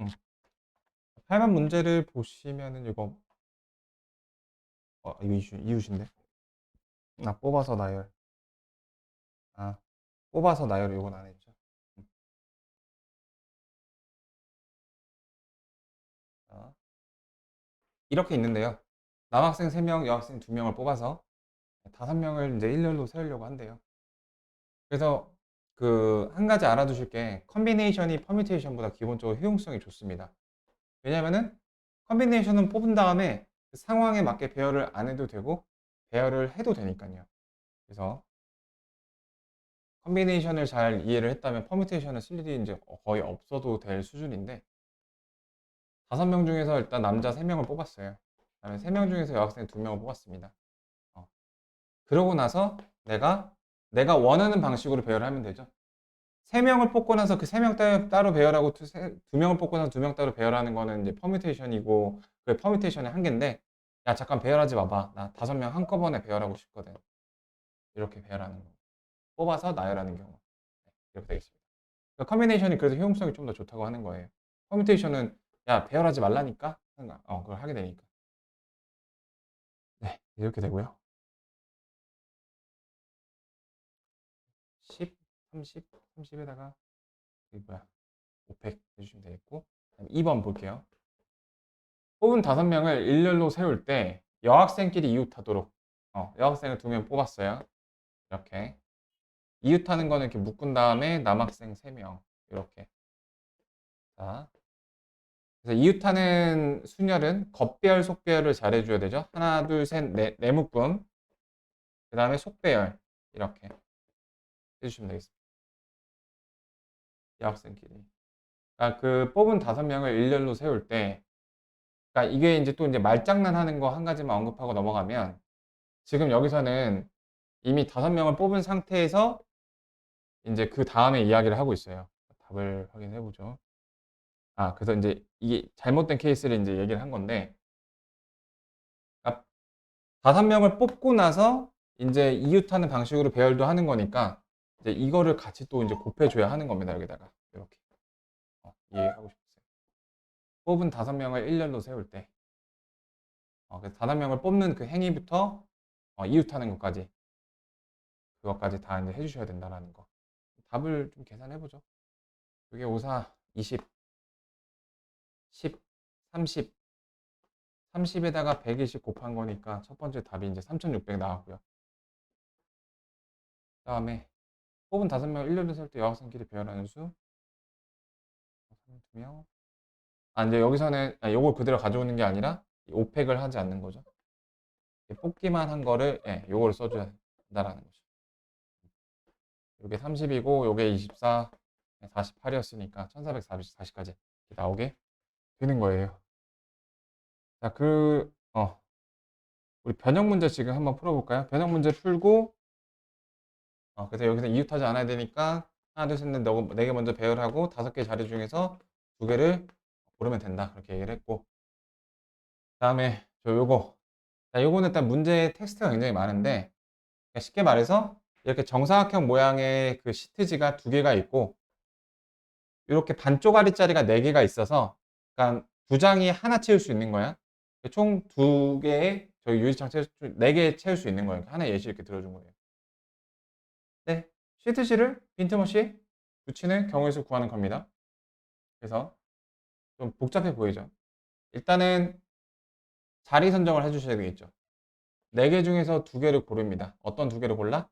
음. 8번 문제를 보시면은 이거 이거 이웃인데. 뽑아서 나열. 아, 뽑아서 나열 이건 안 했죠. 음. 자, 이렇게 있는데요. 남학생 3명, 여학생 2명을 뽑아서 5명을 이제 일렬로 세우려고 한대요. 그래서 그 한 가지 알아두실 게 컨비네이션이 퍼뮤테이션보다 기본적으로 효용성이 좋습니다. 왜냐면은 컨비네이션은 뽑은 다음에 그 상황에 맞게 배열을 안 해도 되고 배열을 해도 되니까요. 그래서 컨비네이션을 잘 이해를 했다면 퍼뮤테이션을 쓸 일이 이제 거의 없어도 될 수준인데 5명 중에서 일단 남자 3명을 뽑았어요. 그다음에 3명 중에서 여학생 2명을 뽑았습니다. 어. 그러고 나서 내가 원하는 방식으로 배열을 하면 되죠. 3명을 뽑고 나서 그 3명 따로 배열하고 2명을 뽑고 나서 2명 따로 배열하는 거는 이제 퍼뮤테이션이고 그 퍼뮤테이션의 한계인데 야 잠깐 배열하지 마봐. 나 5명 한꺼번에 배열하고 싶거든. 이렇게 배열하는 거. 뽑아서 나열하는 경우. 네, 이렇게 되겠습니다. 그러니까 컨비네이션이 그래서 효용성이 좀 더 좋다고 하는 거예요. 퍼뮤테이션은 야 배열하지 말라니까 그걸 하게 되니까. 네, 이렇게 되고요. 10, 30, 30에다가 이게 뭐야 500 해주시면 되겠고. 그다음에 2번 볼게요. 뽑은 5명을 일렬로 세울 때 여학생끼리 이웃하도록 여학생을 2명 뽑았어요. 이렇게 이웃하는 거는 이렇게 묶은 다음에 남학생 3명 이렇게. 자, 그래서 이웃하는 순열은 겉배열, 속배열을 잘 해줘야 되죠. 하나, 둘, 셋, 넷, 네 묶음. 그 다음에 속배열 이렇게 해주시면 되겠습니다. 여학생끼리. 그러니까 그 뽑은 5명을 일렬로 세울 때, 그러니까 이게 이제 또 이제 말장난하는 거 한 가지만 언급하고 넘어가면 지금 여기서는 이미 5명을 뽑은 상태에서 이제 그 다음에 이야기를 하고 있어요. 답을 확인해 보죠. 그래서 이제 이게 잘못된 케이스를 이제 얘기를 한 건데, 그러니까 5명을 뽑고 나서 이제 이웃하는 방식으로 배열도 하는 거니까 이제 이거를 같이 또 이제 곱해줘야 하는 겁니다. 여기다가 이렇게 이해하고 싶었어요. 뽑은 5명을 일렬로 세울 때, 그래서 5명을 뽑는 그 행위부터 이웃하는 것까지 그것까지 다 이제 해주셔야 된다라는 거. 답을 좀 계산해 보죠. 이게 5, 4, 20, 10, 30, 30에다가 120 곱한 거니까 첫 번째 답이 이제 3600 나왔고요. 그 다음에 뽑은 5명 1년을 살 때 여학생끼리 배열하는 수 2명. 이제 여기서는 요걸 그대로 가져오는 게 아니라 오팩을 하지 않는 거죠. 뽑기만 한 거를 요거를 써줘야 된다라는 거죠. 요게 30이고 요게 24, 48이었으니까 1440까지 나오게 되는 거예요. 자, 우리 변형 문제 지금 한번 풀어볼까요? 변형 문제 풀고 그래서 여기서 이웃하지 않아야 되니까 하나, 둘, 셋, 넷, 네 개 먼저 배열하고 5개 자리 중에서 2개를 고르면 된다. 그렇게 얘기를 했고. 그 다음에 요거. 자, 요거는 일단 문제 텍스트가 굉장히 많은데 그러니까 쉽게 말해서 이렇게 정사각형 모양의 그 시트지가 2개가 있고 이렇게 반쪽짜리가 4개가 있어서 그러니까 2장이 하나 채울 수 있는 거야. 총 2개의 저희 유리창 4개 채울 수 있는 거예요. 하나 예시 이렇게 들어준 거예요. 네, 시트지를 빈틈없이 붙이는 경우의 수 구하는 겁니다. 그래서 좀 복잡해 보이죠. 일단은 자리 선정을 해주셔야 되겠죠. 4개 중에서 2개를 고릅니다. 어떤 2개를 골라?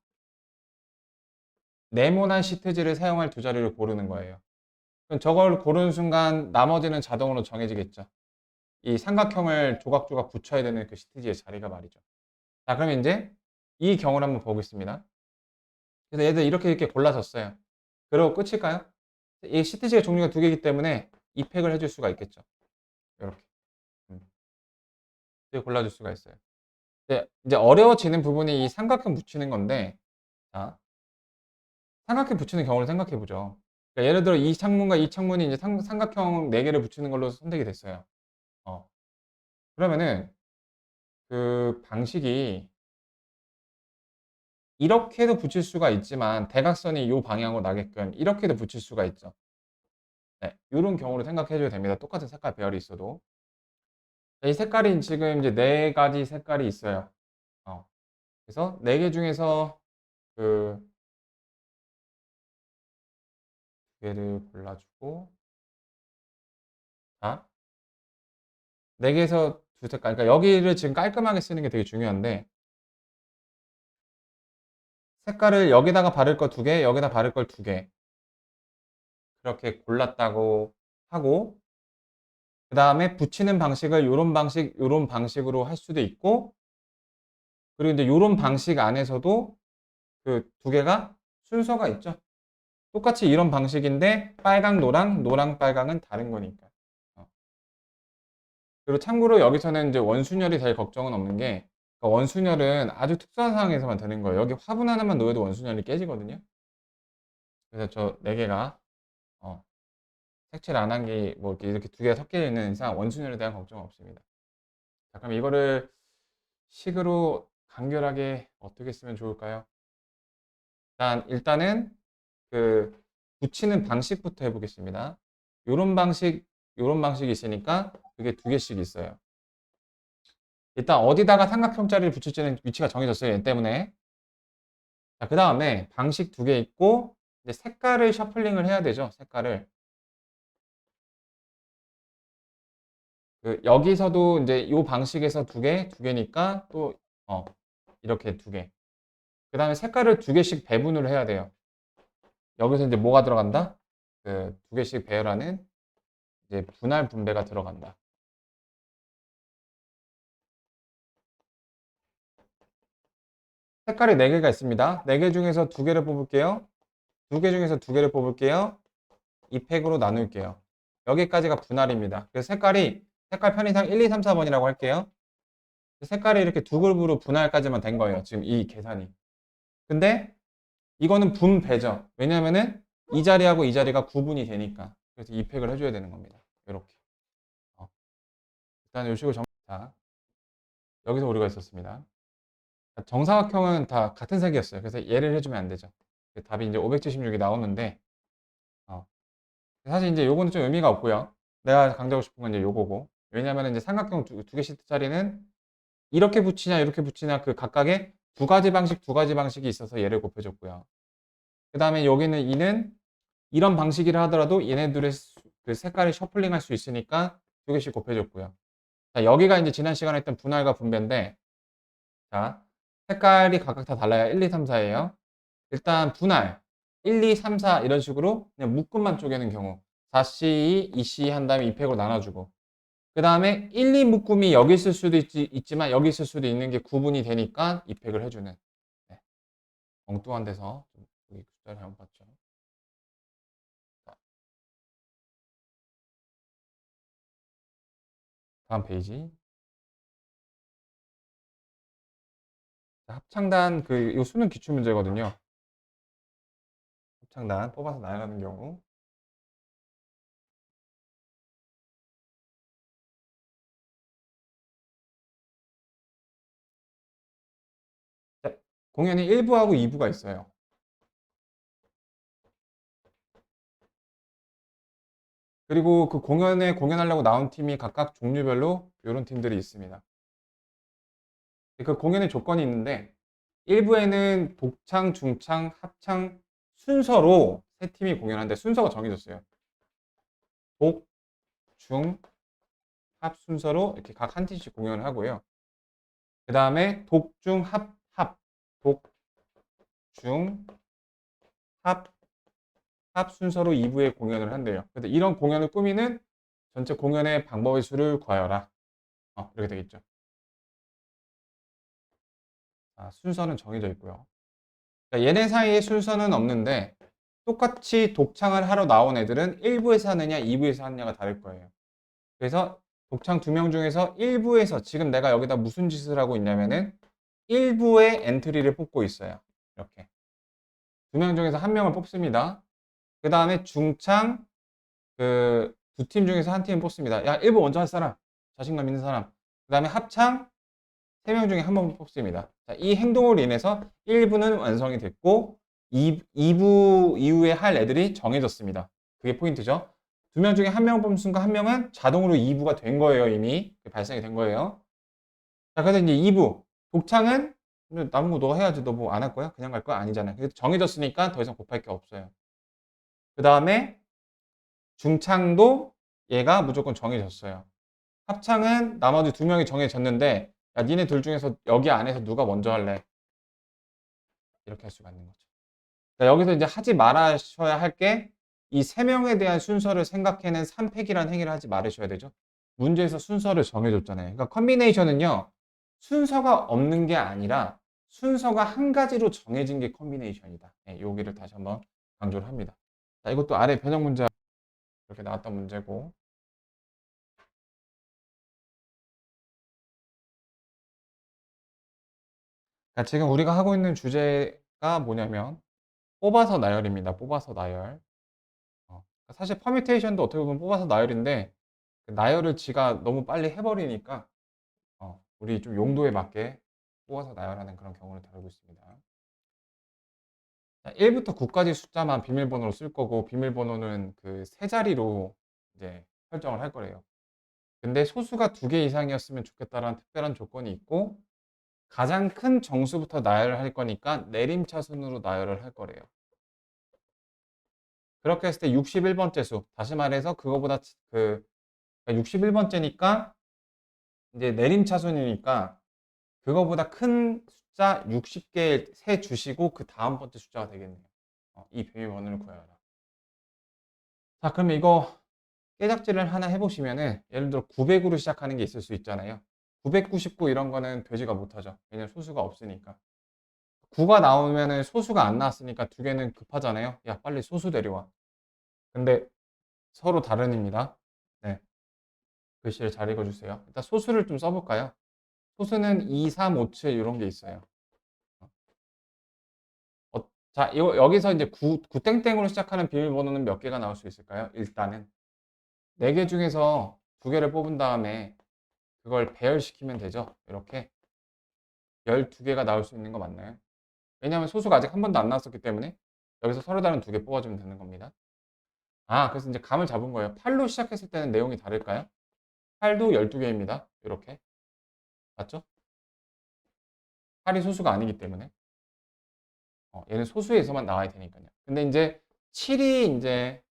네모난 시트지를 사용할 2자리를 고르는 거예요. 그럼 저걸 고르는 순간 나머지는 자동으로 정해지겠죠. 이 삼각형을 조각조각 붙여야 되는 그 시트지의 자리가 말이죠. 자, 그러면 이제 이 경우를 한번 보겠습니다. 그래서 얘들 이렇게 골라졌어요. 그리고 끝일까요? 이 시트지의 종류가 2개이기 때문에 이팩을 해줄 수가 있겠죠. 이렇게. 골라줄 수가 있어요. 이제 어려워지는 부분이 이 삼각형 붙이는 건데, 자, 삼각형 붙이는 경우를 생각해 보죠. 그러니까 예를 들어 이 창문과 이 창문이 이제 삼각형 4개를 붙이는 걸로 선택이 됐어요. 그러면은 그 방식이 이렇게도 붙일 수가 있지만 대각선이 이 방향으로 나게끔 이렇게도 붙일 수가 있죠. 네, 이런 경우로 생각해 줘야 됩니다. 똑같은 색깔 배열이 있어도. 이 색깔이 지금 이제 네 가지 색깔이 있어요. 그래서 네 개 중에서 그 두 개를 골라주고, 자, 네 개에서 두 색깔. 그러니까 여기를 지금 깔끔하게 쓰는 게 되게 중요한데, 색깔을 여기다가 바를 거 두 개, 여기다 바를 걸 두 개. 그렇게 골랐다고 하고, 그 다음에 붙이는 방식을 요런 방식, 요런 방식으로 할 수도 있고, 그리고 이제 요런 방식 안에서도 그 두 개가 순서가 있죠. 똑같이 이런 방식인데, 빨강, 노랑, 노랑, 빨강은 다른 거니까. 어. 그리고 참고로 여기서는 이제 원순열이 될 걱정은 없는 게, 그러니까 원순열은 아주 특수한 상황에서만 되는 거예요. 여기 화분 하나만 놓여도 원순열이 깨지거든요. 그래서 저 네 개가, 색칠 안 한 게 뭐 이렇게 두 개가 섞여 있는 이상 원순열에 대한 걱정은 없습니다. 자, 그럼 이거를 식으로 간결하게 어떻게 쓰면 좋을까요? 일단은 그 붙이는 방식부터 해보겠습니다. 요런 방식, 요런 방식이 있으니까 그게 두 개씩 있어요. 일단 어디다가 삼각형자리를 붙일지는 위치가 정해졌어요. 얘 때문에. 자, 그 다음에 방식 두 개 있고, 이제 색깔을 셔플링을 해야 되죠. 색깔을. 여기서도 이제 요 방식에서 두 개니까 또, 어, 이렇게 두 개. 그 다음에 색깔을 두 개씩 배분을 해야 돼요. 여기서 이제 뭐가 들어간다? 그 두 개씩 배열하는 이제 분할 분배가 들어간다. 색깔이 네 개가 있습니다. 네 개 중에서 두 개를 뽑을게요. 두 개 중에서 두 개를 뽑을게요. 이 팩으로 나눌게요. 여기까지가 분할입니다. 그래서 색깔 편의상 1, 2, 3, 4번이라고 할게요. 색깔이 이렇게 두 그룹으로 분할까지만 된 거예요. 지금 이 계산이. 근데 이거는 분배죠. 왜냐면은 이 자리하고 이 자리가 구분이 되니까. 그래서 이 팩을 해줘야 되는 겁니다. 이렇게. 일단 요 식으로 자, 여기서 오류가 있었습니다. 정사각형은 다 같은 색이었어요. 그래서 얘를 해주면 안 되죠. 답이 이제 576이 나오는데, 사실 이제 요거는 좀 의미가 없고요. 내가 강조하고 싶은 건 이제 요거고. 왜냐면 이제 삼각형 두 개 시트짜리는 이렇게 붙이냐, 이렇게 붙이냐, 그 각각의 두 가지 방식이 있어서 얘를 곱해줬고요. 그 다음에 여기는 이는 이런 방식이라 하더라도 얘네들의 그 색깔이 셔플링 할 수 있으니까 두 개씩 곱해줬고요. 자, 여기가 이제 지난 시간에 했던 분할과 분배인데, 자, 색깔이 각각 다 달라요. 1, 2, 3, 4예요. 일단 분할 1, 2, 3, 4 이런 식으로 그냥 묶음만 쪼개는 경우 4C2, 2C 한 다음에 2팩으로 나눠주고 그 다음에 1, 2 묶음이 여기 있을 수도 있지만 여기 있을 수도 있는 게 구분이 되니까 2팩을 해주는 네. 엉뚱한 데서 여기 숫자를 잘못 봤죠. 다음 페이지. 합창단 요 수능 기출 문제거든요. 합창단 뽑아서 나열하는 경우 네. 공연이 1부하고 2부가 있어요. 그리고 그 공연에 공연하려고 나온 팀이 각각 종류별로 이런 팀들이 있습니다. 그 공연의 조건이 있는데 1부에는 독창, 중창, 합창 순서로 세 팀이 공연하는데 순서가 정해졌어요. 독, 중, 합 순서로 이렇게 각 한 팀씩 공연을 하고요. 그 다음에 독, 중, 합, 독, 중, 합 순서로 2부에 공연을 한대요. 근데 이런 공연을 꾸미는 전체 공연의 방법의 수를 구하여라. 이렇게 되겠죠. 순서는 정해져 있고요. 그러니까 얘네 사이에 순서는 없는데 똑같이 독창을 하러 나온 애들은 1부에서 하느냐 2부에서 하느냐가 다를 거예요. 그래서 독창 2명 중에서 1부에서 지금 내가 여기다 무슨 짓을 하고 있냐면은 1부의 엔트리를 뽑고 있어요. 이렇게 2명 중에서 1명을 뽑습니다. 그 다음에 중창 그 두 팀 중에서 한 팀을 뽑습니다. 야 1부 먼저 할 사람 자신감 있는 사람 그 다음에 합창 3명 중에 한 번 뽑습니다. 자, 이 행동으로 인해서 1부는 완성이 됐고 2부 이후에 할 애들이 정해졌습니다. 그게 포인트죠. 두 명 중에 한 명 뽑은 순간 한 명은 자동으로 2부가 된 거예요. 이미 발생이 된 거예요. 자, 그래서 이제 2부 독창은 남은 거 너 해야지. 너 뭐 안 할 거야? 그냥 갈 거야? 아니잖아요. 그래서 정해졌으니까 더 이상 곱할 게 없어요. 그 다음에 중창도 얘가 무조건 정해졌어요. 합창은 나머지 두 명이 정해졌는데 야, 니네 둘 중에서 여기 안에서 누가 먼저 할래? 이렇게 할 수가 있는 거죠. 자, 여기서 이제 하지 말아셔야 할 게 이 세 명에 대한 순서를 생각해낸 3팩이라는 행위를 하지 말으셔야 되죠. 문제에서 순서를 정해줬잖아요. 그러니까 컨비네이션은요. 순서가 없는 게 아니라 순서가 한 가지로 정해진 게 컨비네이션이다. 네, 여기를 다시 한번 강조를 합니다. 자, 이것도 아래 변형 문제 이렇게 나왔던 문제고. 자, 지금 우리가 하고 있는 주제가 뭐냐면 뽑아서 나열입니다. 뽑아서 나열. 사실 퍼뮤테이션도 어떻게 보면 뽑아서 나열인데 그 나열을 지가 너무 빨리 해버리니까 우리 좀 용도에 맞게 뽑아서 나열하는 그런 경우를 다루고 있습니다. 1부터 9까지 숫자만 비밀번호로 쓸 거고 비밀번호는 그 세 자리로 이제 설정을 할 거래요. 근데 소수가 2개 이상이었으면 좋겠다라는 특별한 조건이 있고 가장 큰 정수부터 나열을 할 거니까 내림차순으로 나열을 할 거래요. 그렇게 했을 때 61번째 수, 다시 말해서 그거보다 61번째니까 이제 내림차순이니까 그거보다 큰 숫자 60개 세 주시고 그 다음 번째 숫자가 되겠네요. 이 비밀번호를 구하라. 자, 그럼 이거 깨작질을 하나 해보시면은 예를 들어 900으로 시작하는 게 있을 수 있잖아요. 999 이런 거는 되지가 못하죠. 왜냐면 소수가 없으니까. 9가 나오면은 소수가 안 나왔으니까 두 개는 급하잖아요. 야, 빨리 소수 데려와. 근데 서로 다른입니다. 네. 글씨를 잘 읽어주세요. 일단 소수를 좀 써볼까요? 소수는 2, 3, 5, 7 이런 게 있어요. 자, 여기서 이제 9땡땡으로 시작하는 비밀번호는 몇 개가 나올 수 있을까요? 일단은 4개 중에서 2개를 뽑은 다음에 그걸 배열시키면 되죠. 이렇게 12개가 나올 수 있는 거 맞나요? 왜냐하면 소수가 아직 한 번도 안 나왔었기 때문에 여기서 서로 다른 2개 뽑아주면 되는 겁니다. 그래서 이제 감을 잡은 거예요. 8로 시작했을 때는 내용이 다를까요? 8도 12개입니다. 이렇게. 맞죠? 8이 소수가 아니기 때문에. 얘는 소수에서만 나와야 되니까요. 근데 이제 7이 이제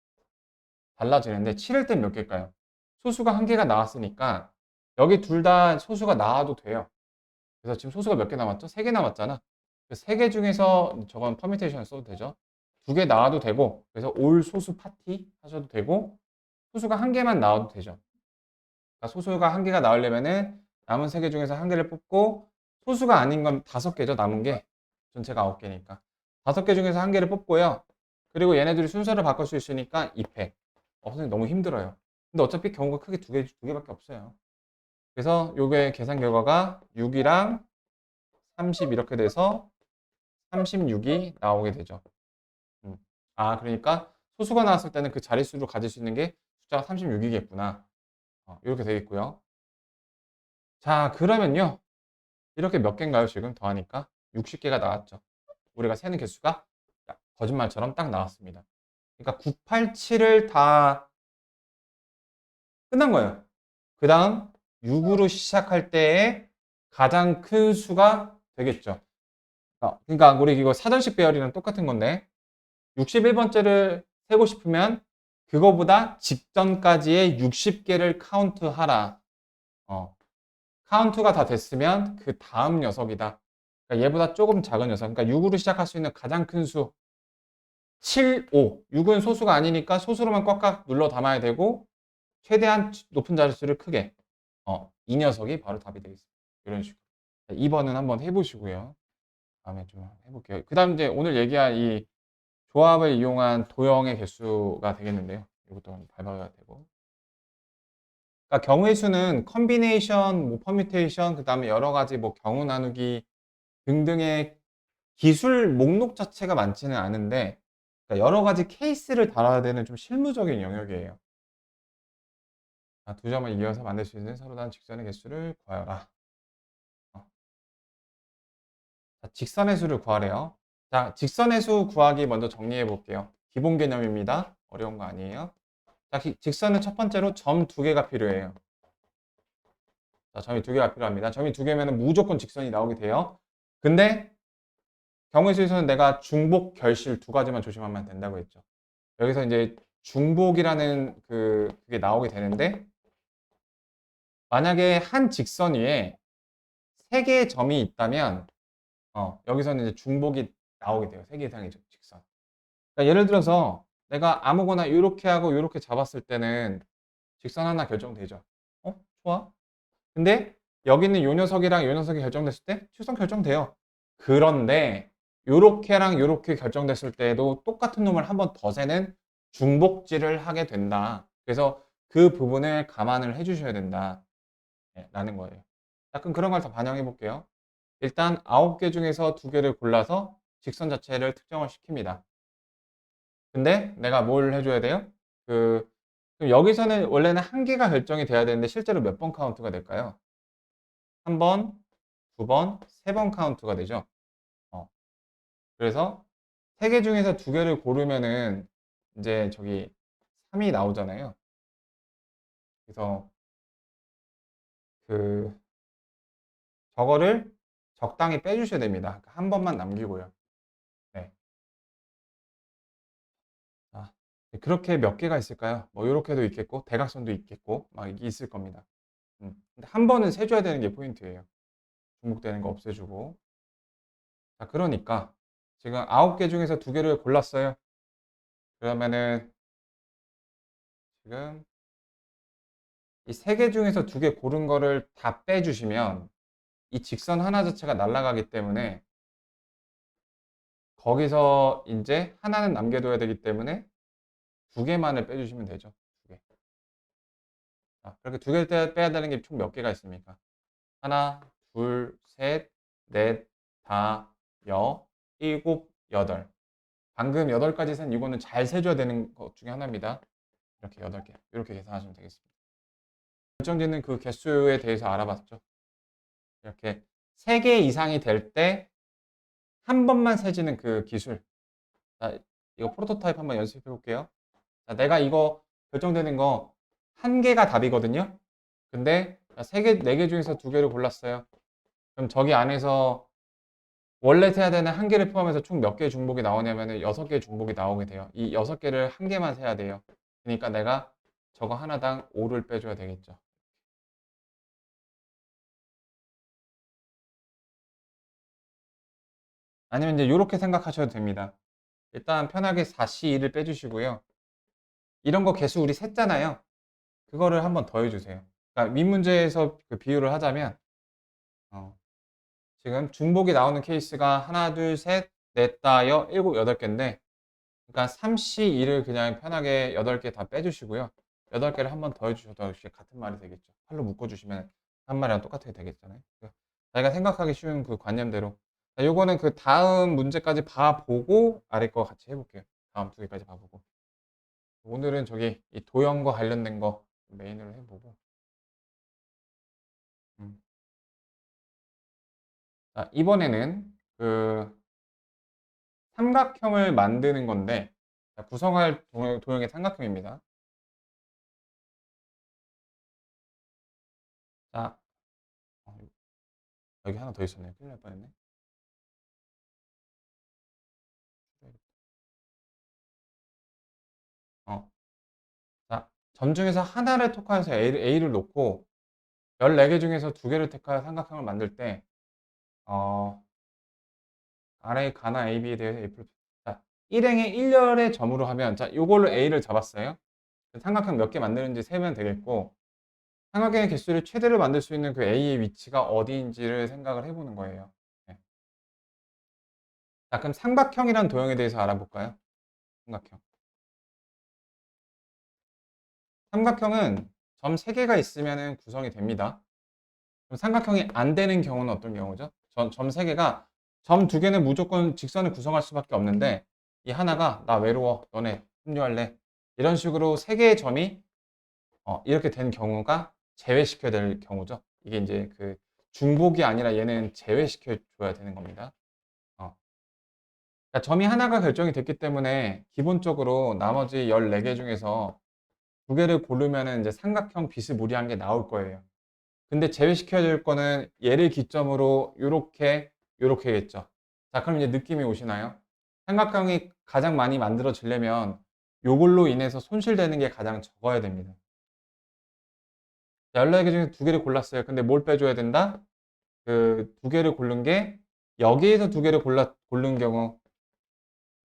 달라지는데 7일 땐 몇 개일까요? 소수가 한 개가 나왔으니까 여기 둘 다 소수가 나와도 돼요. 그래서 지금 소수가 몇 개 남았죠? 3개 남았잖아. 3개 중에서 저건 퍼뮤테이션을 써도 되죠. 2개 나와도 되고 그래서 올 소수 파티 하셔도 되고 소수가 한 개만 나와도 되죠. 그러니까 소수가 한 개가 나오려면은 남은 3개 중에서 한 개를 뽑고 소수가 아닌 건 5개죠. 남은 게 전체가 9개니까 5개 중에서 한 개를 뽑고요. 그리고 얘네들이 순서를 바꿀 수 있으니까 2팩. 선생님 너무 힘들어요. 근데 어차피 경우가 크게 두 개밖에 없어요. 그래서 요게 계산 결과가 6이랑 30 이렇게 돼서 36이 나오게 되죠. 그러니까 소수가 나왔을 때는 그 자릿수로 가질 수 있는 게 숫자가 36이겠구나. 이렇게 되겠고요. 자, 그러면요. 이렇게 몇 개인가요? 지금 더하니까 60개가 나왔죠. 우리가 세는 개수가 거짓말처럼 딱 나왔습니다. 그러니까 987을 다 끝난 거예요. 그 다음 6으로 시작할 때의 가장 큰 수가 되겠죠. 그러니까 우리 이거 사전식 배열이랑 똑같은 건데 61번째를 세고 싶으면 그거보다 직전까지의 60개를 카운트하라. 카운트가 다 됐으면 그 다음 녀석이다. 그러니까 얘보다 조금 작은 녀석. 그러니까 6으로 시작할 수 있는 가장 큰 수. 7, 5. 6은 소수가 아니니까 소수로만 꽉꽉 눌러 담아야 되고 최대한 높은 자릿수를 크게. 이 녀석이 바로 답이 되겠습니다. 이런 식으로. 2번은 한번 해보시고요. 다음에 좀 해볼게요. 그 다음 이제 오늘 얘기한 이 조합을 이용한 도형의 개수가 되겠는데요. 이것도 밟아야 되고. 그러니까 경우의 수는 컨비네이션, 뭐 퍼뮤테이션, 그 다음에 여러 가지 뭐 경우 나누기 등등의 기술 목록 자체가 많지는 않은데 그러니까 여러 가지 케이스를 다뤄야 되는 좀 실무적인 영역이에요. 두 점을 이어서 만들 수 있는 서로 다른 직선의 개수를 구하여라. 자, 직선의 수를 구하래요. 자, 직선의 수 구하기 먼저 정리해 볼게요. 기본 개념입니다. 어려운 거 아니에요. 자, 직선은 첫 번째로 점 2개가 필요해요. 자, 점이 2개가 필요합니다. 점이 2개면 무조건 직선이 나오게 돼요. 근데 경우의 수에서는 내가 중복, 결실 2가지만 조심하면 된다고 했죠. 여기서 이제 중복이라는 그게 나오게 되는데, 만약에 한 직선 위에 3개의 점이 있다면 여기서는 이제 중복이 나오게 돼요. 3개 이상의 직선. 그러니까 예를 들어서 내가 아무거나 이렇게 하고 이렇게 잡았을 때는 직선 하나 결정되죠. 좋아. 근데 여기 있는 요 녀석이랑 요 녀석이 결정됐을 때 직선 결정돼요. 그런데 요렇게랑 요렇게 결정됐을 때에도 똑같은 놈을 한 번 더 세는 중복질을 하게 된다. 그래서 그 부분을 감안을 해주셔야 된다. 라는 거예요. 자, 그럼 그런 걸 더 반영해 볼게요. 일단 9개 중에서 2개를 골라서 직선 자체를 특정을 시킵니다. 근데 내가 뭘 해줘야 돼요? 그럼 여기서는 원래는 1개가 결정이 돼야 되는데 실제로 몇 번 카운트가 될까요? 1번, 2번, 3번 카운트가 되죠. 그래서 3개 중에서 2개를 고르면은 이제 저기 3이 나오잖아요. 그래서 그 저거를 적당히 빼주셔야 됩니다. 그러니까 한 번만 남기고요. 네. 자, 그렇게 몇 개가 있을까요? 뭐 이렇게도 있겠고 대각선도 있겠고 막 이게 있을 겁니다. 근데 한 번은 세줘야 되는 게 포인트예요. 중복되는 거 없애주고. 자, 그러니까 지금 9개 중에서 2개를 골랐어요. 그러면은 지금 이 3개 중에서 2개 고른 거를 다 빼주시면 이 직선 하나 자체가 날아가기 때문에 거기서 이제 하나는 남겨둬야 되기 때문에 2개만을 빼주시면 되죠. 2개. 자, 그렇게 2개를 빼야 되는 게 총 몇 개가 있습니까? 하나, 둘, 셋, 넷, 다, 여, 일곱, 여덟. 방금 8가지 센 이거는 잘 세줘야 되는 것 중에 하나입니다. 이렇게 8개. 이렇게 계산하시면 되겠습니다. 결정짓는 그 개수에 대해서 알아봤죠. 이렇게 3개 이상이 될 때 한 번만 세지는 그 기술. 자, 이거 프로토타입 한번 연습해 볼게요. 자, 내가 이거 결정되는 거 1개가 답이거든요. 근데 3개, 4개 중에서 2개를 골랐어요. 그럼 저기 안에서 원래 세야 되는 1개를 포함해서 총 몇 개의 중복이 나오냐면 6개의 중복이 나오게 돼요. 이 6개를 1개만 세야 돼요. 그러니까 내가 저거 하나당 5를 빼줘야 되겠죠. 아니면 이제 이렇게 생각하셔도 됩니다. 일단 편하게 4C2를 빼주시고요. 이런 거 개수 우리 셌잖아요. 그거를 한번 더해주세요. 그러니까 윗문제에서 그 비유를 하자면 지금 중복이 나오는 케이스가 하나, 둘, 셋, 넷, 다, 여, 일곱, 8개인데 그러니까 3C2를 그냥 편하게 8개 다 빼주시고요. 8개를 한 번 더 해주셔도 역시 같은 말이 되겠죠. 팔로 묶어주시면 한 마리랑 똑같게 되겠잖아요. 자기가 생각하기 쉬운 그 관념대로. 자, 요거는 그 다음 문제까지 봐보고 아래 거 같이 해볼게요. 다음 2개까지 봐보고. 오늘은 저기 이 도형과 관련된 거 메인으로 해보고. 음. 자, 이번에는 그 삼각형을 만드는 건데, 자, 구성할 도형의 삼각형입니다. 자, 어, 여기 하나 더 있었네요. 큰일 날 뻔했네. 어, 자, 점 중에서 하나를 택하여서 A를 놓고 14개 중에서 2개를 택하여 삼각형을 만들 때 R의 가나 AB에 대해서 A플 자, 1행의 1열의 점으로 하면 자, 요걸로 A를 잡았어요. 삼각형 몇 개 만드는지 세면 되겠고 삼각형의 개수를 최대로 만들 수 있는 그 A의 위치가 어디인지를 생각을 해보는 거예요. 네. 자, 그럼 삼각형이란 도형에 대해서 알아볼까요? 삼각형. 삼각형은 점 3개가 있으면 구성이 됩니다. 그럼 삼각형이 안 되는 경우는 어떤 경우죠? 점 3개가 점 2개는 무조건 직선을 구성할 수밖에 없는데 이 하나가 나 외로워 너네 합류할래 이런 식으로 3개의 점이 이렇게 된 경우가 제외시켜야 될 경우죠. 이게 이제 그 중복이 아니라 얘는 제외시켜 줘야 되는 겁니다. 그러니까 점이 하나가 결정이 됐기 때문에 기본적으로 나머지 14개 중에서 두 개를 고르면은 이제 삼각형 비스무리한 게 나올 거예요. 근데 제외시켜야 될 거는 얘를 기점으로 요렇게겠죠. 자, 그럼 이제 느낌이 오시나요? 삼각형이 가장 많이 만들어지려면 요걸로 인해서 손실되는 게 가장 적어야 됩니다. 자, 14개 중에 두 개를 골랐어요. 근데 뭘 빼줘야 된다? 그 두 개를 고른 게 여기에서 두 개를 고른 경우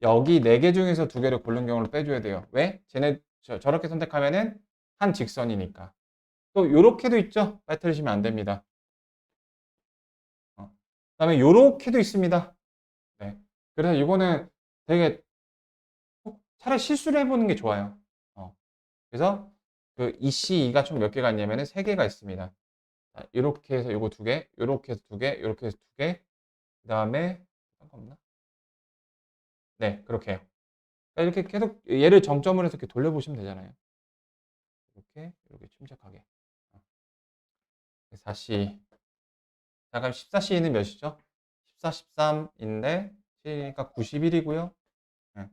여기 네 개 중에서 두 개를 고른 경우를 빼줘야 돼요. 왜? 쟤네 저렇게 선택하면은 한 직선이니까. 또 요렇게도 있죠? 빠뜨리시면 안 됩니다. 그다음에 요렇게도 있습니다. 네. 그래서 이거는 되게 차라리 실수를 해보는 게 좋아요. 그래서 그 EC2가 총 몇 개가 있냐면은 세 개가 있습니다. 자, 이렇게 해서 요거 두 개, 요렇게 해서 두 개, 요렇게 해서 두 개, 그 다음에 없나? 네, 그렇게 해요. 그러니까 이렇게 계속 얘를 정점으로 해서 이렇게 돌려보시면 되잖아요. 이렇게 침착하게. 4C. 자, 그럼 14C는 몇이죠? 14, 13인데 7이니까 91이고요. 네.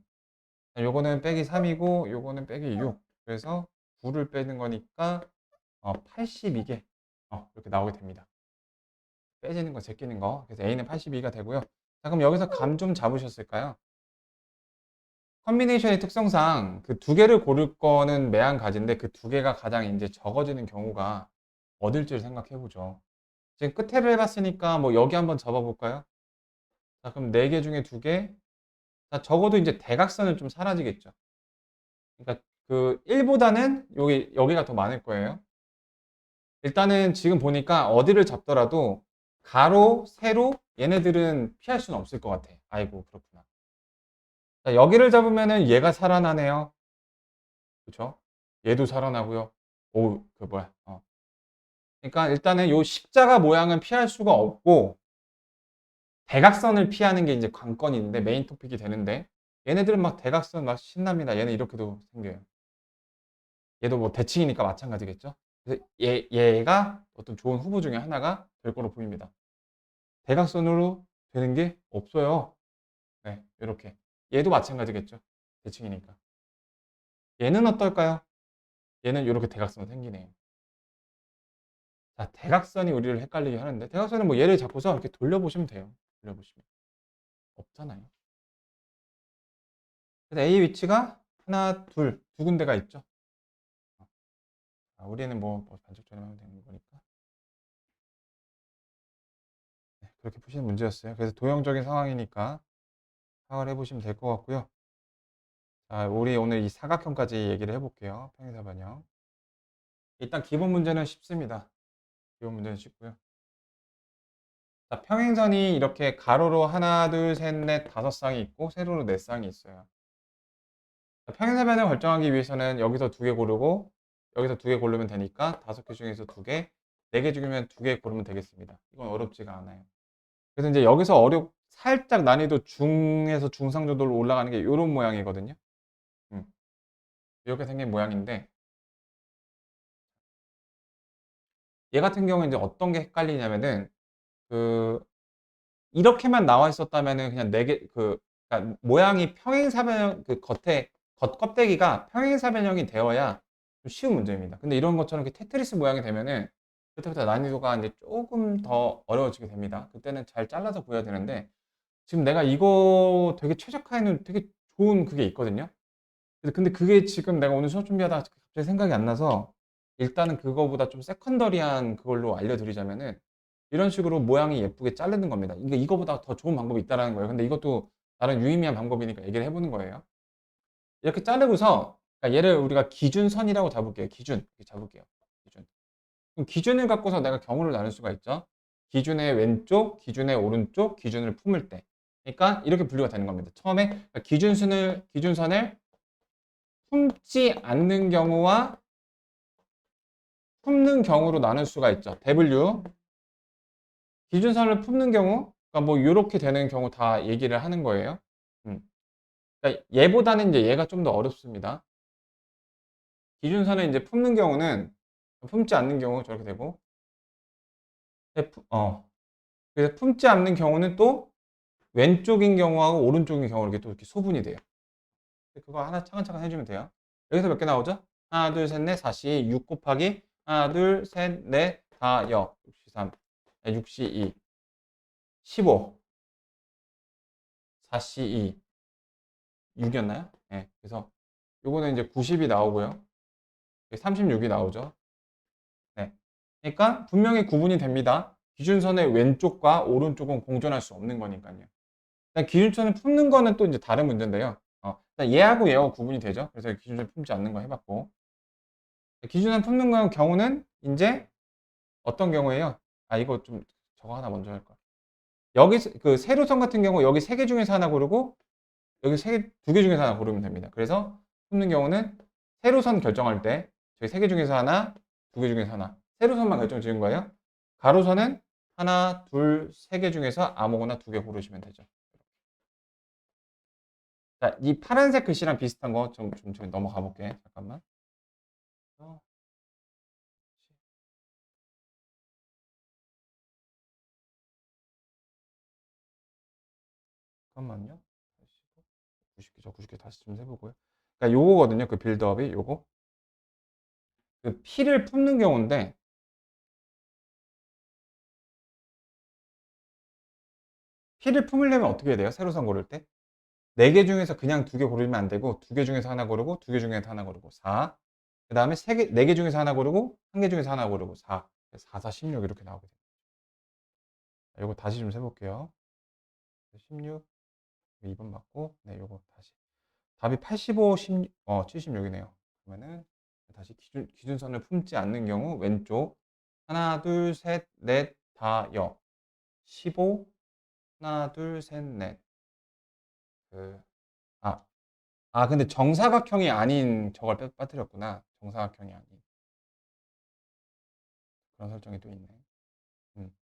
요거는 빼기 3이고 요거는 빼기 6. 그래서 9를 빼는 거니까 82개 이렇게 나오게 됩니다. 빼지는 거, 제끼는 거. 그래서 A는 82가 되고요. 자, 그럼 여기서 감 좀 잡으셨을까요? 컨비네이션의 특성상 그 두 개를 고를 거는 매한가지인데 그 두 개가 가장 이제 적어지는 경우가 어딜지를 생각해 보죠. 지금 끝에를 해봤으니까 뭐 여기 한번 접어볼까요? 자, 그럼 네 개 중에 두 개. 자, 적어도 이제 대각선은 좀 사라지겠죠. 그러니까 그 1보다는 여기가 더 많을 거예요. 일단은 지금 보니까 어디를 잡더라도 가로, 세로 얘네들은 피할 수는 없을 것 같아. 아이고, 그렇구나. 자, 여기를 잡으면은 얘가 살아나네요. 그쵸? 얘도 살아나고요. 오, 그 뭐야? 그러니까 일단은 요 십자가 모양은 피할 수가 없고 대각선을 피하는 게 이제 관건이 있는데 메인 토픽이 되는데 얘네들은 막 대각선 막 신납니다. 얘는 이렇게도 생겨요. 얘도 뭐 대칭이니까 마찬가지겠죠? 그래서 얘가 어떤 좋은 후보 중에 하나가 될 거로 보입니다. 대각선으로 되는 게 없어요. 네, 이렇게. 얘도 마찬가지겠죠? 대칭이니까. 얘는 어떨까요? 얘는 이렇게 대각선 생기네요. 자, 대각선이 우리를 헷갈리게 하는데 대각선은 뭐 얘를 잡고서 이렇게 돌려보시면 돼요. 돌려보시면. 없잖아요. 그래서 A 위치가 하나, 두 군데가 있죠. 우리는 뭐 반적 처리하면 되는 거니까. 네, 그렇게 푸시는 문제였어요. 그래서 도형적인 상황이니까 파악을 해보시면 될 것 같고요. 자, 우리 오늘 이 사각형까지 얘기를 해볼게요. 평행사 변형. 일단 기본 문제는 쉽습니다. 기본 문제는 쉽고요. 자, 평행선이 이렇게 가로로 하나, 둘, 셋, 넷, 다섯 쌍이 있고 세로로 네 쌍이 있어요. 자, 평행사 변형 결정하기 위해서는 여기서 두 개 고르고 여기서 두 개 고르면 되니까 다섯 개 중에서 두 개, 네 개 중이면 두 개 고르면 되겠습니다. 이건 어렵지가 않아요. 그래서 이제 여기서 살짝 난이도 중에서 중상 정도로 올라가는 게 이런 모양이거든요. 이렇게 생긴 모양인데 얘 같은 경우는 이제 어떤 게 헷갈리냐면은 그 이렇게만 나와 있었다면은 그냥 네 개 그러니까 모양이 평행사변형 그 겉 껍데기가 평행사변형이 되어야 좀 쉬운 문제입니다. 근데 이런 것처럼 이렇게 테트리스 모양이 되면은 그때부터 난이도가 이제 조금 더 어려워지게 됩니다. 그때는 잘 잘라서 구해야 되는데 지금 내가 이거 되게 최적화에는 되게 좋은 그게 있거든요. 근데 그게 지금 내가 오늘 수업 준비하다가 갑자기 생각이 안 나서 일단은 그거보다 좀 세컨더리한 그걸로 알려드리자면은 이런 식으로 모양이 예쁘게 자르는 겁니다. 이게 이거보다 더 좋은 방법이 있다라는 거예요. 근데 이것도 다른 유의미한 방법이니까 얘기를 해보는 거예요. 이렇게 자르고서 그러니까 얘를 우리가 기준선이라고 잡을게요. 기준 이렇게 잡을게요. 기준. 그럼 기준을 갖고서 내가 경우를 나눌 수가 있죠. 기준의 왼쪽, 기준의 오른쪽, 기준을 품을 때. 그러니까 이렇게 분류가 되는 겁니다. 처음에 그러니까 기준선을 품지 않는 경우와 품는 경우로 나눌 수가 있죠. W. 기준선을 품는 경우, 그러니까 뭐 이렇게 되는 경우 다 얘기를 하는 거예요. 그러니까 얘보다는 이제 얘가 좀 더 어렵습니다. 기준선을 이제 품는 경우는 품지 않는 경우 저렇게 되고, 그래서 품지 않는 경우는 또 왼쪽인 경우하고 오른쪽인 경우 이렇게 또 이렇게 소분이 돼요. 그거 하나 차근차근 해주면 돼요. 여기서 몇 개 나오죠? 하나, 둘, 셋, 넷, 4C 6 곱하기 하나, 둘, 셋, 넷, 다, 여. 63, 6C2, 15, 4C2, 6이었나요? 네. 그래서 요거는 이제 90이 나오고요. 36이 나오죠. 네. 그러니까 분명히 구분이 됩니다. 기준선의 왼쪽과 오른쪽은 공존할 수 없는 거니까요. 기준선을 품는 거는 또 이제 다른 문제인데요. 일단 얘하고 얘하고 구분이 되죠. 그래서 기준선 품지 않는 거 해봤고. 기준선 품는 경우는 이제 어떤 경우에요? 아, 이거 좀 저거 하나 먼저 할 거야. 여기 그 세로선 같은 경우 여기 세 개 중에서 하나 고르고 여기 두 개 중에서 하나 고르면 됩니다. 그래서 품는 경우는 세로선 결정할 때 저희 세 개 중에서 하나, 두 개 중에서 하나. 세로선만 결정 지은 거예요. 가로선은 하나, 둘, 세 개 중에서 아무거나 두 개 고르시면 되죠. 자, 이 파란색 글씨랑 비슷한 거 좀 넘어가 볼게. 잠깐만. 잠깐만요. 90개, 저 90개 다시 좀 해보고요. 그러니까 요거거든요. 그 빌드업이 요거. 그 P를 품는 경우인데 P를 품으려면 어떻게 해야 돼요? 세로선 고를 때? 4개 중에서 그냥 2개 고르면 안 되고 2개 중에서 하나 고르고 2개 중에서 하나 고르고 4. 그 다음에 4개 중에서 하나 고르고 1개 중에서 하나 고르고 4. 4, 4, 16 이렇게 나오게 돼요. 요거 다시 좀 세볼게요. 16, 2번 맞고, 네, 요거 다시. 답이 85, 16, 76이네요. 그러면은 다시 기준선을 품지 않는 경우 왼쪽 하나, 둘, 셋, 넷, 다, 여. 15, 하나, 둘, 셋, 넷. 그, 아, 근데 정사각형이 아닌 저걸 빠뜨렸구나. 정사각형이 아닌. 그런 설정이 또 있네. 음.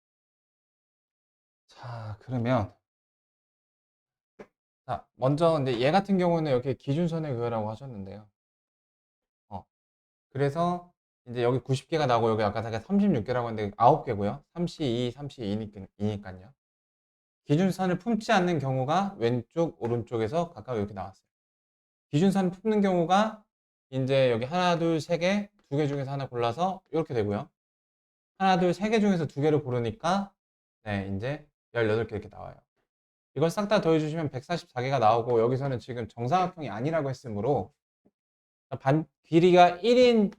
자, 그러면 자, 먼저 이제 얘 같은 경우는 이렇게 기준선의 그거라고 하셨는데요. 그래서 이제 여기 90개가 나오고 여기 아까 제가 36개라고 했는데 9개고요. 32, 32니까요. 기준선을 품지 않는 경우가 왼쪽, 오른쪽에서 각각 이렇게 나왔어요. 기준선 품는 경우가 이제 여기 하나, 둘, 세 개, 두 개 중에서 하나 골라서 이렇게 되고요. 하나, 둘, 세 개 중에서 두 개를 고르니까 네, 이제 18개 이렇게 나와요. 이걸 싹 다 더해주시면 144개가 나오고 여기서는 지금 정사각형이 아니라고 했으므로 길이가 1인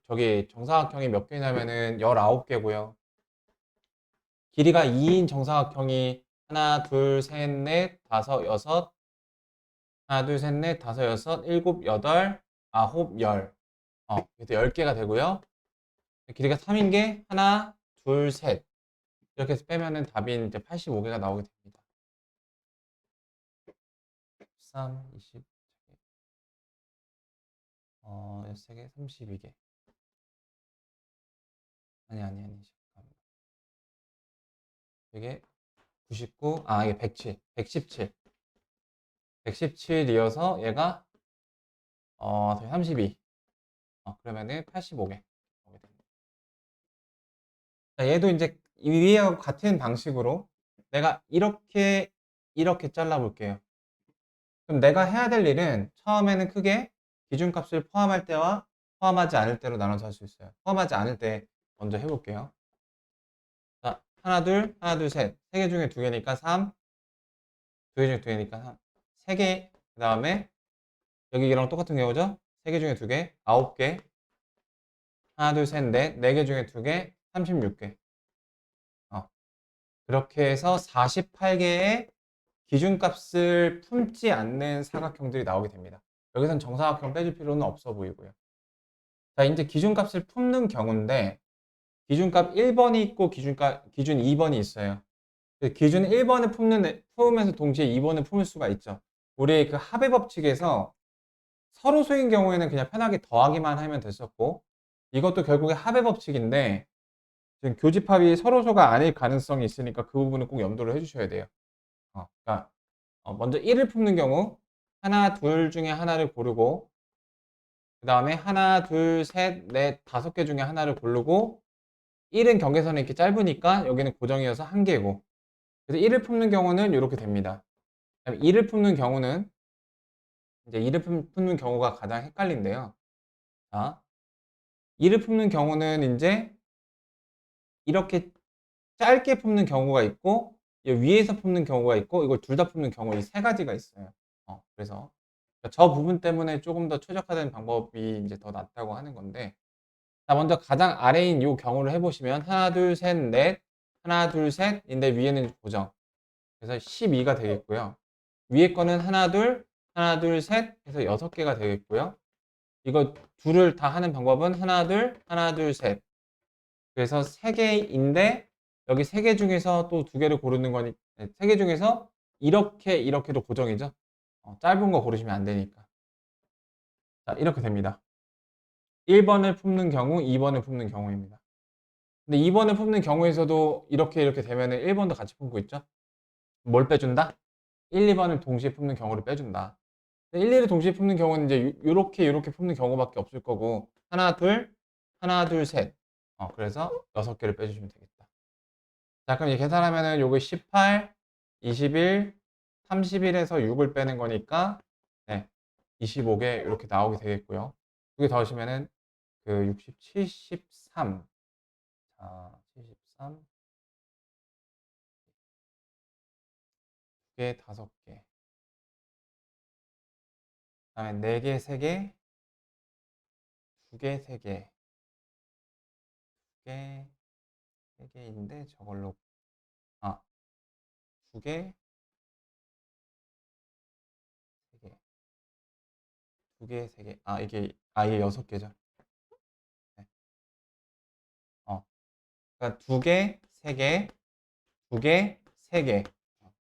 저기 정사각형이 몇 개냐면은 19개고요. 길이가 2인 정사각형이 하나, 둘, 셋, 넷, 다섯, 여섯, 하나, 둘, 셋, 넷, 다섯, 여섯, 일곱, 여덟, 아홉, 열. 그래서 10개가 되고요. 길이가 3인 게 하나, 둘, 셋. 이렇게 해서 빼면은 답이 이제 85개가 나오게 됩니다. 13, 20, 3개, 32개. 아니. 잠깐만. 이게 99, 이게 107, 117. 117이어서 얘가 32. 그러면은 85개. 얘도 이제 위에하고 같은 방식으로 내가 이렇게 잘라 볼게요. 그럼 내가 해야 될 일은 처음에는 크게 기준값을 포함할 때와 포함하지 않을 때로 나눠서 할 수 있어요. 포함하지 않을 때 먼저 해볼게요. 자, 하나, 둘, 셋. 3개 중에 2개니까 3. 2개 중에 2개니까 3. 3개. 그 다음에 여기랑 똑같은 경우죠? 3개 중에 2개, 9개. 하나, 둘, 셋, 넷. 4개 중에 2개, 36개. 그렇게 해서 48개의 기준값을 품지 않는 사각형들이 나오게 됩니다. 여기선 정사각형 빼줄 필요는 없어 보이고요. 자, 이제 기준값을 품는 경우인데 기준값 1번이 있고 기준 2번이 있어요. 기준 1번을 품으면서 동시에 2번을 품을 수가 있죠. 우리 그 합의 법칙에서 서로소인 경우에는 그냥 편하게 더하기만 하면 됐었고 이것도 결국에 합의 법칙인데 지금 교집합이 서로소가 아닐 가능성이 있으니까 그 부분은 꼭 염두를 해주셔야 돼요. 그러니까 먼저 1을 품는 경우 하나, 둘 중에 하나를 고르고 그 다음에 하나, 둘, 셋, 넷, 5개 중에 하나를 고르고 1은 경계선이 이렇게 짧으니까 여기는 고정이어서 1개고 그래서 1을 품는 경우는 이렇게 됩니다. 2를 품는 경우는 이제 2를 품는 경우가 가장 헷갈린데요. 자, 2를 품는 경우는 이제 이렇게 짧게 품는 경우가 있고 위에서 품는 경우가 있고 이걸 둘 다 품는 경우 이 세 가지가 있어요. 그래서 저 부분 때문에 조금 더 최적화된 방법이 이제 더 낫다고 하는 건데 자 먼저 가장 아래인 요 경우를 해보시면 하나 둘 셋 넷 하나 둘 셋인데 위에는 고정 그래서 12가 되겠고요. 위에 거는 하나 둘 셋 해서 6개가 되겠고요. 이거 둘을 다 하는 방법은 하나 둘 셋 그래서 3개인데 여기 3개 중에서 또 2개를 고르는 거니 3개 중에서 이렇게도 고정이죠. 짧은 거 고르시면 안 되니까. 자, 이렇게 됩니다. 1번을 품는 경우, 2번을 품는 경우입니다. 근데 2번을 품는 경우에서도 이렇게 되면은 1번도 같이 품고 있죠. 뭘 빼준다? 1, 2번을 동시에 품는 경우를 빼준다. 1, 2를 동시에 품는 경우는 이제 요렇게 품는 경우밖에 없을 거고 하나, 둘, 셋. 그래서 6개를 빼주시면 되겠다. 자, 그럼 이제 계산하면은 요거 18, 21, 31에서 6을 빼는 거니까 네, 25개 이렇게 나오게 되겠고요. 2개 더하시면은 그 60, 73. 자, 73. 2개, 5개. 그다음에 4개, 3개, 2개, 3개. 2개, 3개인데 저걸로 아, 2개, 3개. 2개, 3개. 이게 6개죠. 네. 그러니까 2개, 3개, 2개, 3개.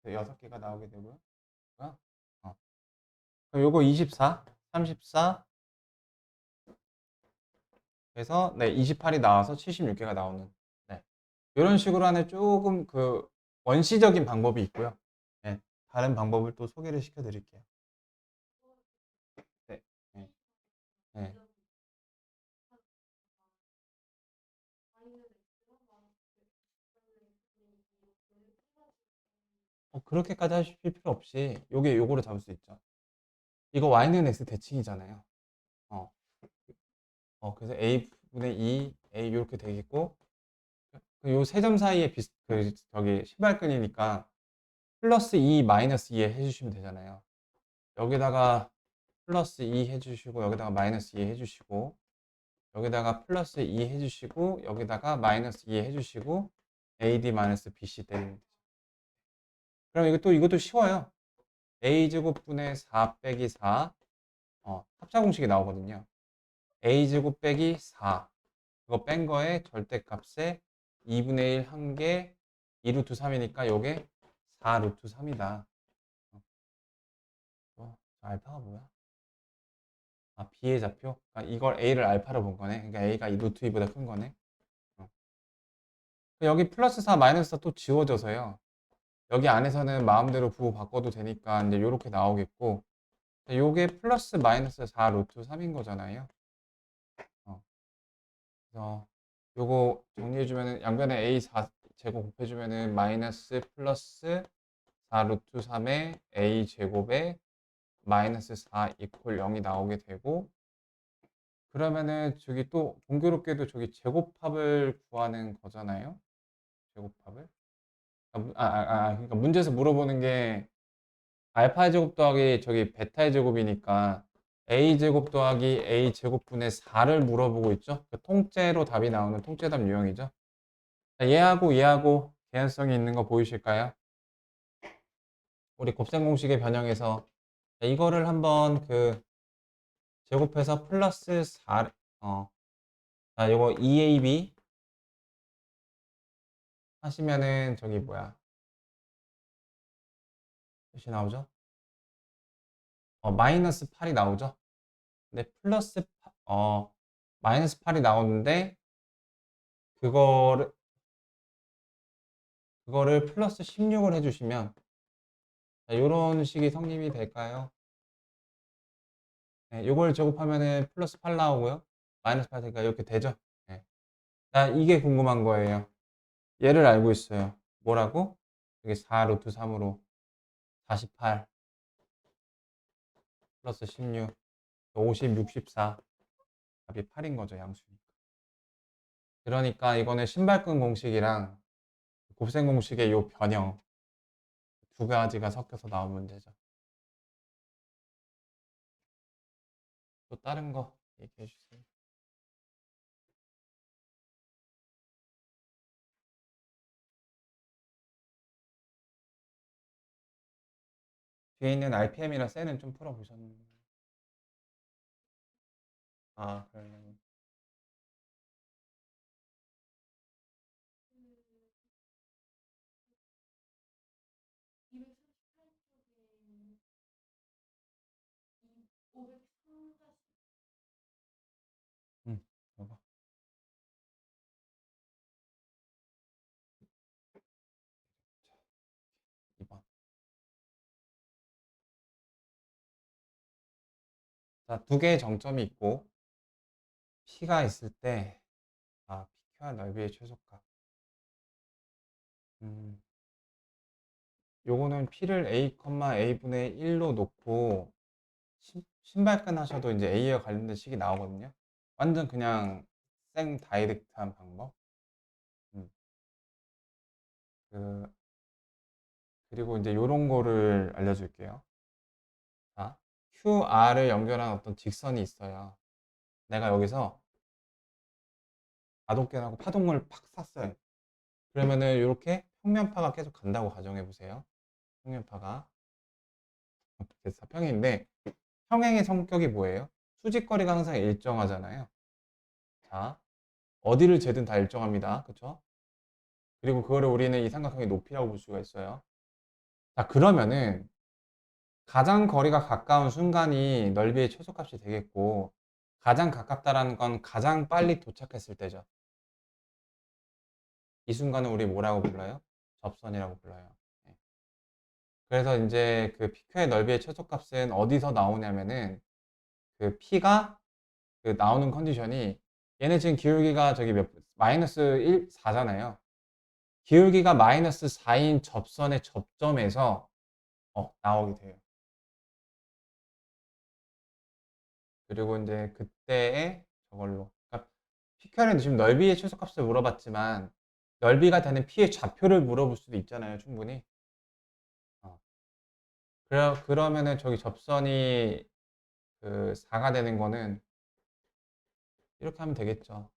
6개가 나오게 되고요. 어. 그럼 요거 24, 34. 그래서 네, 28이 나와서 76개가 나오는. 네. 이런 식으로 하는 조금 그 원시적인 방법이 있고요. 네. 다른 방법을 또 소개를 시켜 드릴게요. 네. 네. 네. 그렇게까지 하실 필요 없이 요거를 잡을 수 있죠. 이거 y는 x 대칭이잖아요. 어. 그래서 a분의 2, a 이렇게 되겠고 요 세 점 사이에 저기 시발끈이니까 플러스 2, 마이너스 2 해주시면 되잖아요. 여기다가 플러스 2 해주시고 여기다가 마이너스 2 해주시고 여기다가 플러스 2 해주시고 여기다가 마이너스 2 해주시고 AD 마이너스 BC 때리면 되죠. 그럼 이것도 쉬워요. A제곱분의 4 빼기 4 합차 공식이 나오거든요. A제곱 빼기 4 그거 뺀 거에 절대값에 2분의 1 한 개 2루트 3이니까 요게 4루트 3이다. 알파가 뭐야? B의 좌표? 그러니까 이걸 A를 알파로 본 거네. 그러니까 A가 이 루트 2보다 큰 거네. 여기 플러스 4, 마이너스 4 또 지워져서요. 여기 안에서는 마음대로 부호 바꿔도 되니까 이제 요렇게 나오겠고 요게 플러스 마이너스 4 루트 3인 거잖아요. 그래서 요거 정리해주면은 양변에 A 4 제곱 곱해주면은 마이너스 플러스 4 루트 3에 A 제곱에 마이너스 4 이퀄 0이 나오게 되고 그러면은 저기 또 공교롭게도 저기 제곱합을 구하는 거잖아요. 제곱합을. 그러니까 문제에서 물어보는 게 알파 제곱 더하기 저기 베타의 제곱이니까 a 제곱 더하기 a 제곱분의 4를 물어보고 있죠. 그 통째로 답이 나오는 통째답 유형이죠. 자, 얘하고 개연성이 있는 거 보이실까요? 우리 곱셈 공식의 변형에서 이거를 한번 그 제곱해서 플러스 4 자, 요거 2ab 하시면은 저기 뭐야? 몇이 나오죠? 마이너스 8이 나오죠? 근데 마이너스 8이 나오는데 그거를 플러스 16을 해주시면 이런 식이 성립이 될까요? 네, 요걸 제곱하면은 플러스 8 나오고요. 마이너스 8 되니까 이렇게 되죠? 네. 자, 이게 궁금한 거예요. 얘를 알고 있어요. 뭐라고? 이게 4 루트 3으로 48 플러스 16 50, 64 답이 8인 거죠, 양수니까. 그러니까 이거는 신발끈 공식이랑 곱셈 공식의 요 변형 두 가지가 섞여서 나온 문제죠. 또 다른 거 얘기해 주세요. 뒤에 있는 RPM이랑 셀은 좀 풀어보셨나요? 아, 그러면 봐봐. 2번. 자, 두 개의 정점이 있고 P가 있을 때 PQ와 넓이의 최소값. 음, 요거는 P를 A분의 1로 놓고 신발끈 하셔도 이제 A와 관련된 식이 나오거든요. 완전 그냥 생 다이렉트한 방법. 음, 그, 그리고 이제 요런 거를 알려줄게요. 자, QR을 연결한 어떤 직선이 있어요. 내가 여기서 아독견하고 파동을 팍 쐈어요. 그러면은 이렇게 평면파가 계속 간다고 가정해 보세요. 평면파가 평행인데 평행의 성격이 뭐예요? 수직거리가 항상 일정하잖아요. 자, 어디를 재든 다 일정합니다. 그쵸? 그리고 그거를 우리는 이 삼각형의 높이라고 볼 수가 있어요. 자, 그러면은 가장 거리가 가까운 순간이 넓이의 최소값이 되겠고 가장 가깝다라는 건 가장 빨리 도착했을 때죠. 이 순간은 우리 뭐라고 불러요? 접선이라고 불러요. 네. 그래서 이제 그 PQ의 넓이의 최소값은 어디서 나오냐면은 그 P가 그 나오는 컨디션이 얘네 지금 기울기가 저기 마이너스 1, 4잖아요. 기울기가 마이너스 4인 접선의 접점에서 나오게 돼요. 그리고 이제 그때의 저걸로. 그러니까 PQ는 지금 넓이의 최소값을 물어봤지만 넓이가 되는 P의 좌표를 물어볼 수도 있잖아요, 충분히. 어. 그러면은 저기 접선이 그 4가 되는 거는 이렇게 하면 되겠죠.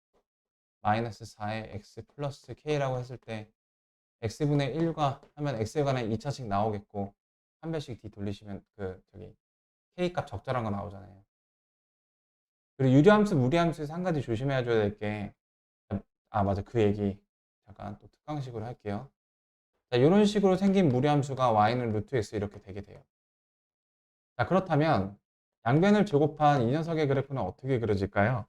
마이너스 4에 x 플러스 k라고 했을 때 x분의 1과 하면 x에 관한 2차식 나오겠고 한 배씩 d 돌리시면 그 저기 k 값 적절한 거 나오잖아요. 그리고 유리함수, 무리함수에서 한 가지 조심해야 줘야 될 게 맞아, 그 얘기 잠깐 또 특강식으로 할게요. 자, 이런 식으로 생긴 무리함수가 y는 루트 x 이렇게 되게 돼요. 자, 그렇다면 양변을 제곱한 이 녀석의 그래프는 어떻게 그려질까요?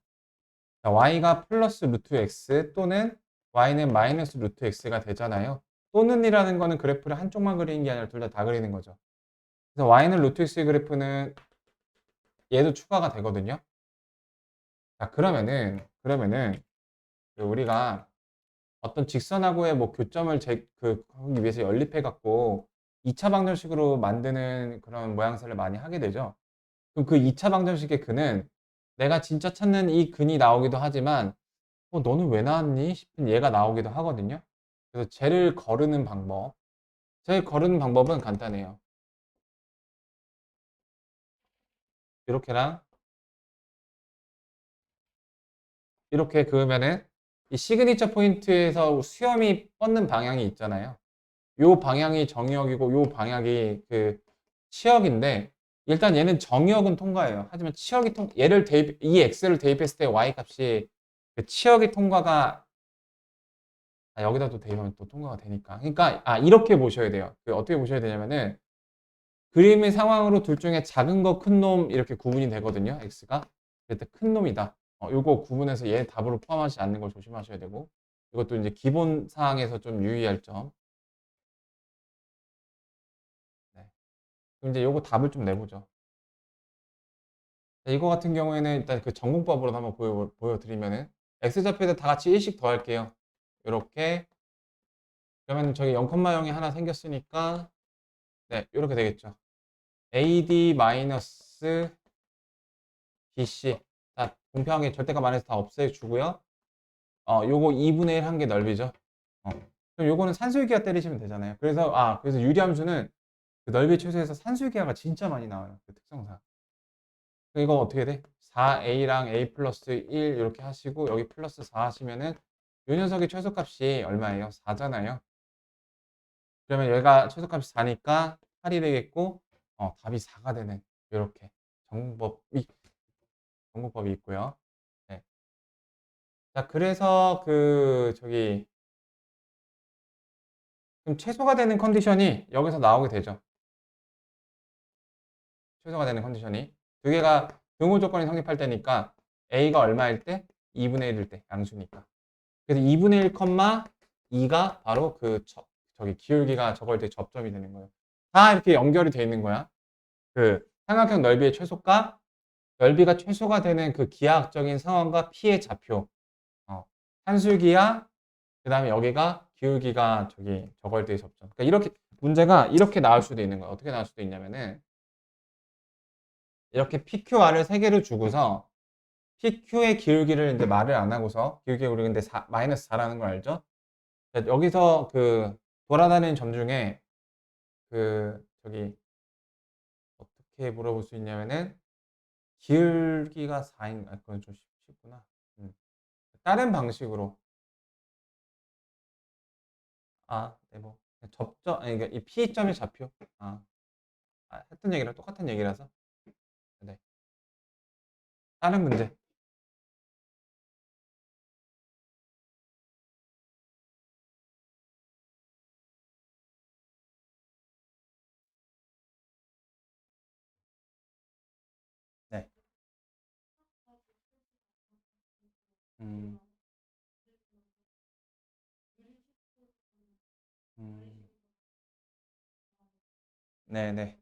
자, y가 플러스 루트 x 또는 y는 마이너스 루트 x가 되잖아요. 또는이라는 거는 그래프를 한쪽만 그리는 게 아니라 둘 다 그리는 거죠. 그래서 y는 루트 x의 그래프는 얘도 추가가 되거든요. 자, 그러면은 그 우리가 어떤 직선하고의 뭐 교점을 하기 위해서 연립해 갖고 2차 방정식으로 만드는 그런 모양새를 많이 하게 되죠. 그럼 그 2차 방정식의 근은 내가 진짜 찾는 이 근이 나오기도 하지만 너는 왜 나왔니? 싶은 얘가 나오기도 하거든요. 그래서 쟤를 거르는 방법. 쟤를 거르는 방법은 간단해요. 이렇게랑 이렇게 그으면은 이 시그니처 포인트에서 수염이 뻗는 방향이 있잖아요. 요 방향이 정의역이고 요 방향이 그 치역인데 일단 얘는 정의역은 통과해요. 하지만 치역이 이 x를 대입했을 때 y 값이 그 치역이 통과가 여기다 또 대입하면 또 통과가 되니까. 그러니까 이렇게 보셔야 돼요. 그 어떻게 보셔야 되냐면은 그림의 상황으로 둘 중에 작은 거, 큰 놈 이렇게 구분이 되거든요. x가. 그때 큰 놈이다. 요거 구분해서 얘 답으로 포함하지 않는 걸 조심하셔야 되고 이것도 이제 기본 사항에서 좀 유의할 점. 네. 그럼 이제 요거 답을 좀 내보죠. 이거 같은 경우에는 일단 그 전공법으로 한번 보여드리면은 x좌표에다 다 같이 1씩 더할게요. 이렇게 그러면 저기 0,0이 하나 생겼으니까 네, 이렇게 되겠죠. AD 마이너스 BC. 자, 공평하게 절대값 안에서 다 없애주고요. 요거 2분의 1 한 개 넓이죠. 그럼 요거는 산술기하 때리시면 되잖아요. 그래서 유리함수는 그 넓이 최소에서 산술기하가 진짜 많이 나와요. 그 특성상. 이거 어떻게 돼? 4a랑 a 플러스 1 이렇게 하시고 여기 플러스 4 하시면은 요 녀석의 최소값이 얼마예요? 4잖아요. 그러면 얘가 최소값이 4니까 8이 되겠고 답이 4가 되는 이렇게 정법이 정보법이 있고요. 네. 자, 그래서 그럼 최소가 되는 컨디션이 여기서 나오게 되죠. 최소가 되는 컨디션이 두 개가 등호 조건이 성립할 때니까 a가 얼마일 때? 2분의 1일 때 양수니까. 그래서 2분의 1, 2가 바로 저기 기울기가 저걸 때 접점이 되는 거예요. 다 이렇게 연결이 돼 있는 거야. 그 삼각형 넓이의 최소값, 넓이가 최소가 되는 그 기하학적인 상황과 p의 좌표, 산술기하, 그 다음에 여기가 기울기가 저걸 때의 접점. 그러니까 문제가 이렇게 나올 수도 있는 거예요. 어떻게 나올 수도 있냐면은 이렇게 PQR을 세 개를 주고서 PQ의 기울기를 이제 말을 안 하고서 기울기 우리 근데 마이너스 4라는 걸 알죠? 여기서 돌아다니는 점 중에 어떻게 물어볼 수 있냐면은 기울기가 4인 그건 좀 쉽구나. 다른 방식으로 네, 뭐 접점 아니 그러니까 이 P점의 좌표 했던 얘기랑 똑같은 얘기라서 네. 다른 문제. 네. 음, 음, 네네.